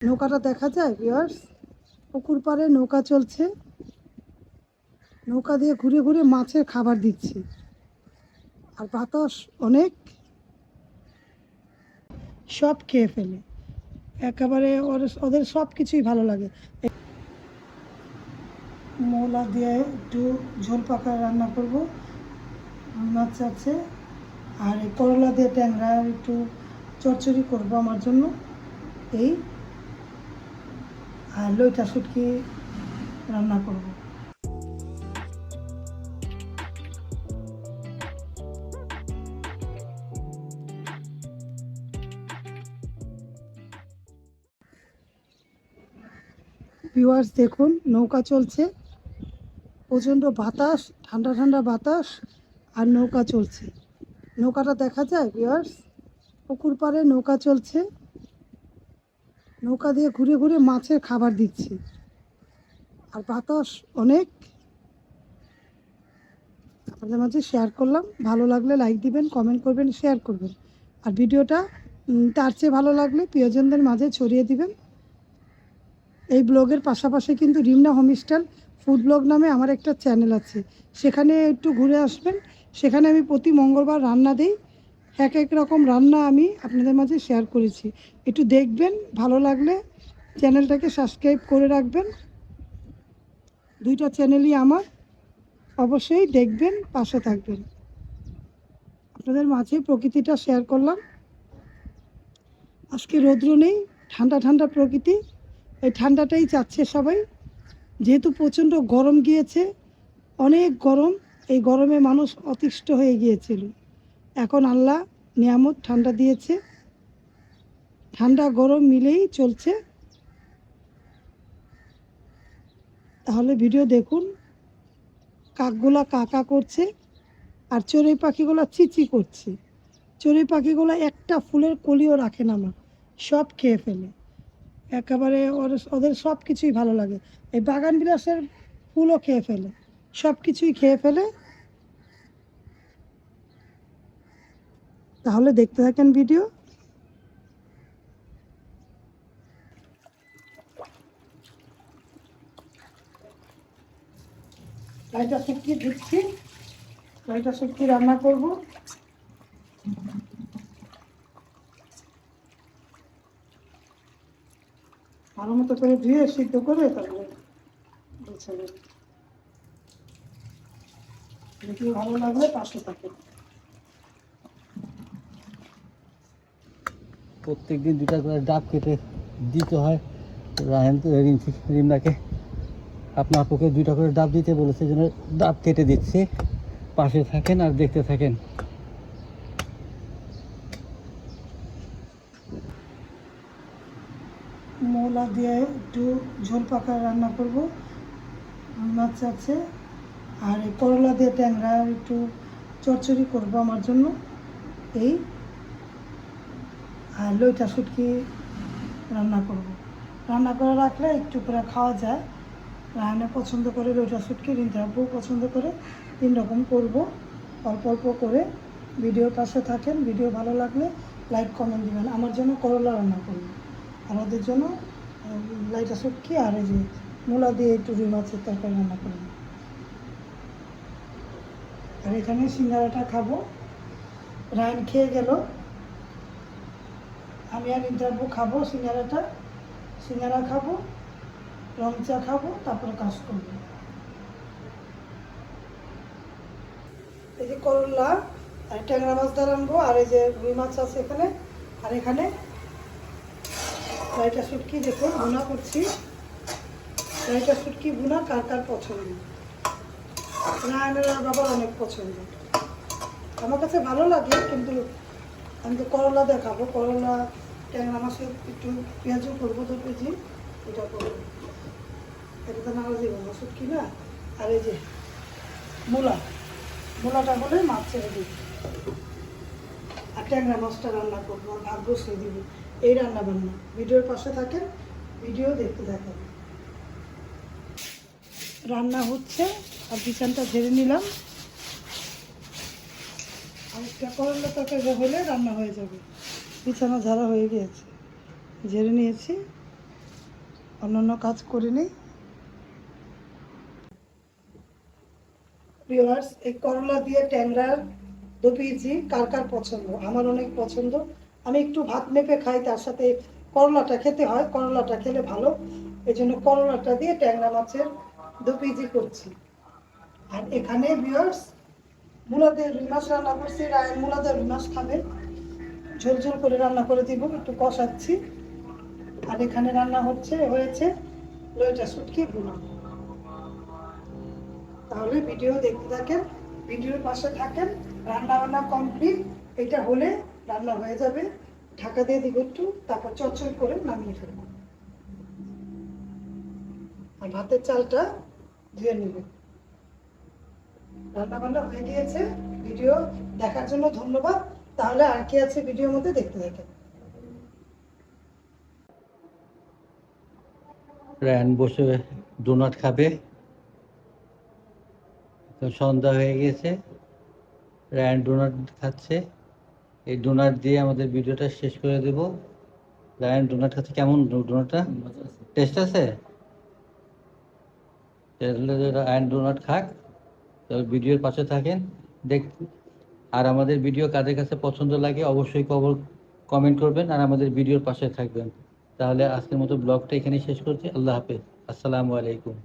নৌকাটা দেখা যায় ভিউয়ার্স, পুকুর পাড়ে নৌকা চলছে, নৌকা দিয়ে ঘুরে ঘুরে মাছের খাবার দিচ্ছি, আর বাতাস অনেক, সব খেয়ে ফেলে একেবারে। ওদের সব কিছুই ভালো লাগে। মৌলা দিয়ে একটু ঝোল পাকা রান্না করব, মাছ আছে, আর এই করলা দিয়ে ট্যাংরা একটু চচ্চড়ি করব আমার জন্য, এই আর লইটা শুটকি রান্না করব। ভিউয়ার্স দেখুন, নৌকা চলছে, প্রচণ্ড বাতাস, ঠান্ডা ঠান্ডা বাতাস, আর নৌকা চলছে। নৌকাটা দেখা যায় ভিউয়ার্স, পুকুর পাড়ে নৌকা চলছে, নৌকা দিয়ে ঘুরে ঘুরে মাছের খাবার দিচ্ছি, আর বাতাস অনেক। আপনাদের মাঝে শেয়ার করলাম, ভালো লাগলে লাইক দিবেন, কমেন্ট করবেন, শেয়ার করবেন, আর ভিডিওটা তার চেয়ে ভালো লাগলে প্রিয়জনদের মাঝে ছড়িয়ে দিবেন। এই ব্লগের পাশাপাশি কিন্তু রিমনা হোমস্টাইল ফুড ব্লগ নামে আমার একটা চ্যানেল আছে, সেখানে একটু ঘুরে আসবেন। সেখানে আমি প্রতি মঙ্গলবার রান্না দিই, এক এক রকম রান্না আমি আপনাদের মাঝে শেয়ার করেছি। একটু দেখবেন, ভালো লাগলে চ্যানেলটাকে সাবস্ক্রাইব করে রাখবেন। দুইটা চ্যানেলই আমার, অবশ্যই দেখবেন, পাশে থাকবেন। আপনাদের মাঝে প্রকৃতিটা শেয়ার করলাম। আজকে রৌদ্র নেই, ঠান্ডা ঠান্ডা প্রকৃতি, এই ঠান্ডাটাই চাচ্ছে সবাই। যেহেতু প্রচণ্ড গরম গিয়েছে, অনেক গরম, এই গরমে মানুষ অতিষ্ঠ হয়ে গিয়েছিল। এখন আল্লাহ নিয়ামত ঠান্ডা দিয়েছে, ঠান্ডা গরম মিলেই চলছে। তাহলে ভিডিও দেখুন, কাকগুলা কাকা করছে, আর চড়ুই পাখিগুলো চিচি করছে। চড়ুই পাখিগুলো একটা ফুলের কলিও রাখে না, আমার সব খেয়ে ফেলে একেবারে। ওদের সব কিছুই ভালো লাগে, এই বাগান বিলাসের ফুলও খেয়ে ফেলে, সব কিছুই খেয়ে ফেলে। তাহলে দেখতে থাকেন ভিডিও। লাইটা শুটকি দিচ্ছি, লাইটা শুটকি রান্না করব। ভালো মতো করে ধুয়ে সিদ্ধ করে তারপরে ভিডিও ভালো লাগলে পাশে থাকেন। প্রত্যেকদিন দুটা করে ডাব কেটে দিতে হয়। রায়হান তো রিমনাকে আপনার আপুকে দুইটা করে ডাব দিতে বলেছে, জন্য ডাব কেটে দিচ্ছে। পাশে থাকেন আর দেখতে থাকেন। মৌলা দিয়ে একটু ঝোল পাকা রান্না করব, মাছ আছে, আর এই করলা দিয়ে ট্যাংরা একটু চচ্চড়ি করব আমার জন্য, এই আর লইটা শুটকি রান্না করব। রান্না করে রাখলে একটু করে খাওয়া যায়। রান্না পছন্দ করে লইটা শুটকি, রিন্তাবু পছন্দ করে, 3 রকম করব, অল্প অল্প করে। ভিডিওর পাশে থাকেন, ভিডিও ভালো লাগলে লাইক কমেন্ট দিবেন। আমার জন্য করলা রান্না করব, আর ওদের জন্য লাইটা শুটকি আর এই যে মূলা দিয়ে একটু রুই মাছের তরকারি রান্না করব। আর এখানে সিঙ্গারাটা খাবো, রায়ন খেয়ে গেল, আমি আর ইন্টারভিউ খাবো সিঙ্গারাটা, সিঙ্গারা খাবো, রং চা খাবো, তারপরে কাজ করবো। এই যে করলা আর ট্যাংরা মাছ দিয়ে রানবো, আর এই যে রুই মাছ আছে এখানে, আর এখানে লাইটা শুটকি দেখুন ভুনা করছি। লাইটা শুটকি ভুনা কার কার পছন্দ? রায়নের বাবার অনেক পছন্দ, আমার কাছে ভালো লাগে, কিন্তু আমি তো করলা দেখাবো। করলা ট্যাংরা মাছে একটু পেঁয়াজও করবো, 2 কেজি, এটা করবো। এটা তো নাড়া দিব না, শুটকি না। আর এই যে মূলাটা হলে মাছ ছেড়ে দিই, আর ট্যাংরা মাছটা রান্না করবো, আর ভাত বসিয়ে দিব। এই রান্না বান্না, ভিডিওর পাশে থাকেন, ভিডিও দেখতে থাকেন। রান্না হচ্ছে, আর বিছানটা ঝেড়ে নিলাম, আর একটা করলা তরকারি হলে রান্না হয়ে যাবে। বিছানা ঝাড়া হয়ে গিয়েছে, ঝেড়ে নিয়েছি, অন্যান্য কাজ করে নিই। ভিউয়ার্স, এই করলা দিয়ে ট্যাংরার দো পিজি কার কার পছন্দ? আমার অনেক পছন্দ। আমি একটু ভাত মেপে খাই, তার সাথে করলাটা খেতে হয়, করলাটা খেলে ভালো। এই জন্য করলাটা দিয়ে ট্যাংরা মাছের দো পিজি করছি। আর এখানে ভিউয়ার্স মূলাদের রুই মাছ রান্না করছি। রায়ের মূলাদের রুই মাছ খাবে, ঝোল ঝোল করে রান্না করে দিব, একটু কষাচ্ছি। আর এখানে রান্না হয়েছে লইটা শুটকি ভুনা। তাহলে ভিডিও দেখতে থাকেন, ভিডিওর পাশে থাকেন। রান্না বান্না কমপ্লিট, এটা হলে রান্না হয়ে যাবে। ঢাকা দিয়ে দিব একটু, তারপর চচ্চড়ি করে নামিয়ে ফেলবো। আর ভাতের চালটা ধুয়ে নেবে। রান্না বান্না হয়ে গিয়েছে। ভিডিও দেখার জন্য ধন্যবাদ। তাহলে আর কি আছে ভিডিওর মধ্যে দেখতে থাকেন। রায়হান বসে ডোনাট খাবে। তো সন্ধ্যা হয়ে গেছে, রায়হান ডোনাট খাচ্ছে। এই ডোনাট দিয়ে আমাদের ভিডিওটা শেষ করে দেব। রায়হান ডোনাট খাচ্ছে, কেমন ডোনাটটা? টেস্ট আছে? তাহলে রায়হান ডোনাট খাক, তো ভিডিওর পাশে থাকেন দেখ। আর আমাদের ভিডিও কাদের কাছে পছন্দ লাগে অবশ্যই কমেন্ট করবেন, আর আমাদের ভিডিওর পাশে থাকবেন। তাহলে আজকের মতো ব্লগটা এখানেই শেষ করছি। আল্লাহ হাফেজ, আসসালামু আলাইকুম।